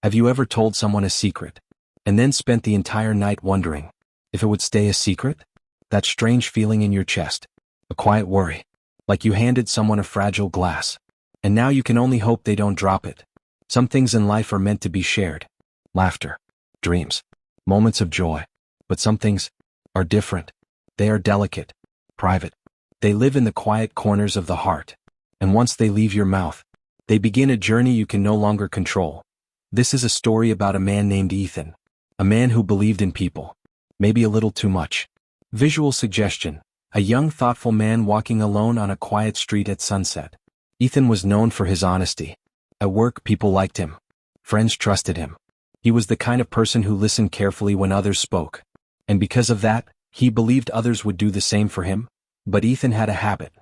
Have you ever told someone a secret, and then spent the entire night wondering if it would stay a secret? That strange feeling in your chest, a quiet worry, like you handed someone a fragile glass, and now you can only hope they don't drop it. Some things in life are meant to be shared. Laughter, dreams, moments of joy. But some things are different. They are delicate, private. They live in the quiet corners of the heart. And once they leave your mouth, they begin a journey you can no longer control. This is a story about a man named Ethan. A man who believed in people. Maybe a little too much. Visual suggestion. A young, thoughtful man walking alone on a quiet street at sunset. Ethan was known for his honesty. At work, people liked him. Friends trusted him. He was the kind of person who listened carefully when others spoke. And because of that, he believed others would do the same for him. But Ethan had a habit.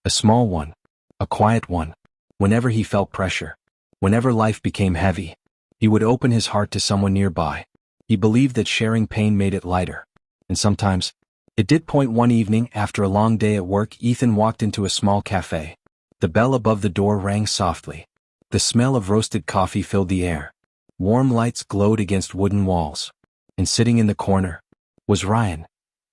A small one. A quiet one. Whenever he felt pressure. Whenever life became heavy. He would open his heart to someone nearby. He believed that sharing pain made it lighter. And sometimes, it did. One evening, after a long day at work, Ethan walked into a small cafe. The bell above the door rang softly. The smell of roasted coffee filled the air. Warm lights glowed against wooden walls. And sitting in the corner was Ryan.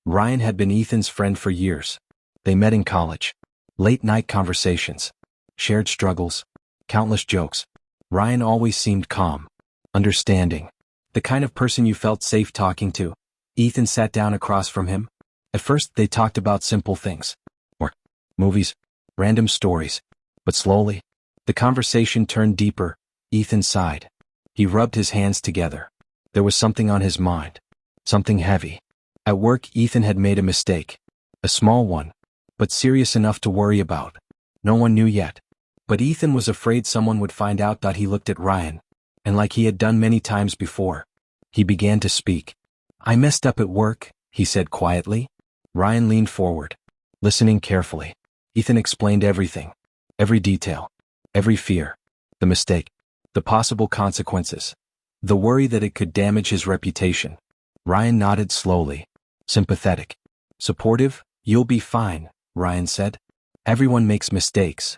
Ryan had been Ethan's friend for years. They met in college. Late-night conversations. Shared struggles. Countless jokes. Ryan always seemed calm. Understanding. The kind of person you felt safe talking to. Ethan sat down across from him. At first, they talked about simple things. Work, movies, random stories. But slowly, the conversation turned deeper. Ethan sighed. He rubbed his hands together. There was something on his mind. Something heavy. At work, Ethan had made a mistake. A small one, but serious enough to worry about. No one knew yet. But Ethan was afraid someone would find out. He looked at Ryan. And like he had done many times before, he began to speak. I messed up at work, he said quietly. Ryan leaned forward, listening carefully. Ethan explained everything. Every detail. Every fear. The mistake. The possible consequences. The worry that it could damage his reputation. Ryan nodded slowly. Sympathetic. Supportive. You'll be fine, Ryan said. Everyone makes mistakes.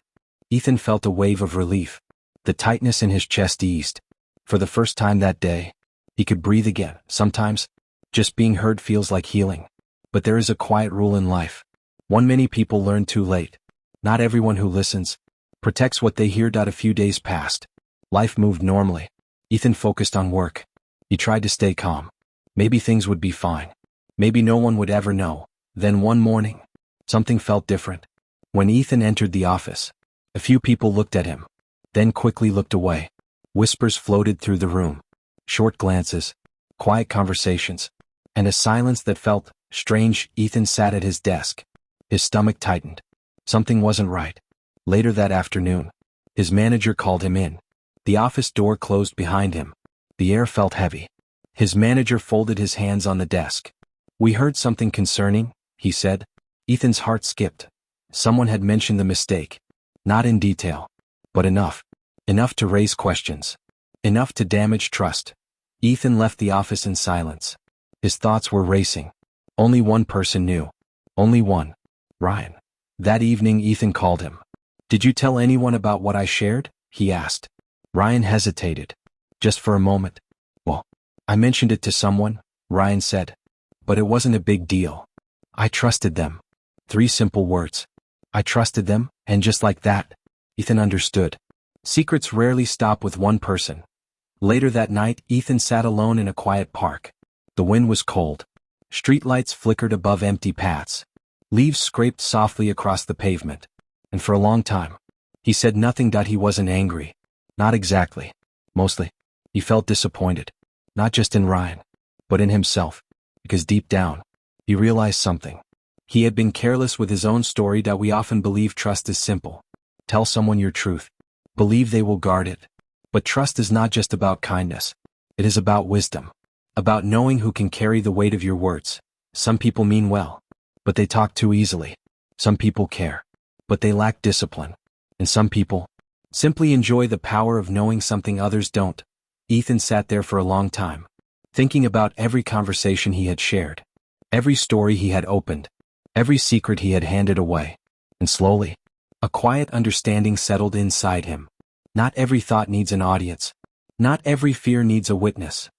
Ethan felt a wave of relief. The tightness in his chest eased. For the first time that day, he could breathe again. Sometimes, just being heard feels like healing. But there is a quiet rule in life. One many people learn too late. Not everyone who listens protects what they hear. A few days passed. Life moved normally. Ethan focused on work. He tried to stay calm. Maybe things would be fine. Maybe no one would ever know. Then one morning, something felt different. When Ethan entered the office, a few people looked at him, then quickly looked away. Whispers floated through the room. Short glances, quiet conversations, and a silence that felt strange. Ethan sat at his desk. His stomach tightened. Something wasn't right. Later that afternoon, his manager called him in. The office door closed behind him. The air felt heavy. His manager folded his hands on the desk. We heard something concerning, he said. Ethan's heart skipped. Someone had mentioned the mistake. Not in detail, but enough. Enough to raise questions. Enough to damage trust. Ethan left the office in silence. His thoughts were racing. Only one person knew. Only one. Ryan. That evening Ethan called him. Did you tell anyone about what I shared? He asked. Ryan hesitated. Just for a moment. Well, I mentioned it to someone, Ryan said. But it wasn't a big deal. I trusted them. 3 simple words. I trusted them, and just like that, Ethan understood. Secrets rarely stop with one person. Later that night, Ethan sat alone in a quiet park. The wind was cold. Streetlights flickered above empty paths. Leaves scraped softly across the pavement. And for a long time, he said nothing. He wasn't angry. Not exactly. Mostly, he felt disappointed. Not just in Ryan, but in himself. Because deep down, he realized something. He had been careless with his own story. We often believe trust is simple. Tell someone your truth. Believe they will guard it. But trust is not just about kindness. It is about wisdom. About knowing who can carry the weight of your words. Some people mean well, but they talk too easily. Some people care, but they lack discipline. And some people simply enjoy the power of knowing something others don't. Ethan sat there for a long time, thinking about every conversation he had shared, every story he had opened, every secret he had handed away. And slowly, a quiet understanding settled inside him. Not every thought needs an audience. Not every fear needs a witness.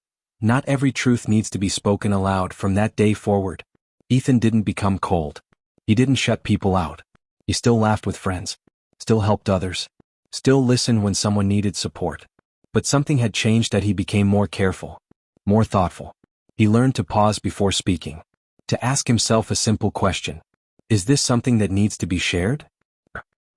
Not every truth needs to be spoken aloud. From that day forward, Ethan didn't become cold. He didn't shut people out. He still laughed with friends, still helped others, still listened when someone needed support. But something had changed that he became more careful, more thoughtful. He learned to pause before speaking, to ask himself a simple question. Is this something that needs to be shared?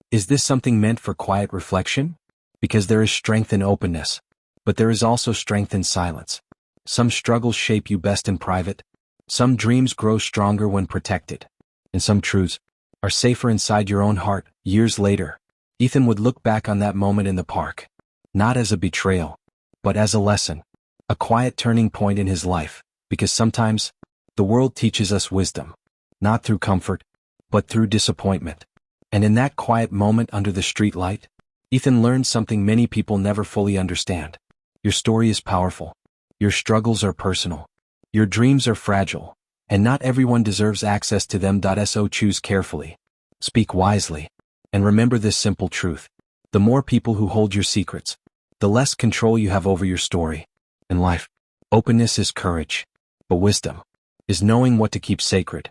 Is this something meant for quiet reflection? Because there is strength in openness, but there is also strength in silence. Some struggles shape you best in private. Some dreams grow stronger when protected. And some truths are safer inside your own heart. Years later, Ethan would look back on that moment in the park, not as a betrayal, but as a lesson, a quiet turning point in his life, because sometimes the world teaches us wisdom, not through comfort, but through disappointment. And in that quiet moment under the streetlight, Ethan learned something many people never fully understand. Your story is powerful. Your struggles are personal. Your dreams are fragile, and not everyone deserves access to them. So choose carefully, speak wisely, and remember this simple truth. The more people who hold your secrets, the less control you have over your story. In life, openness is courage, but wisdom is knowing what to keep sacred.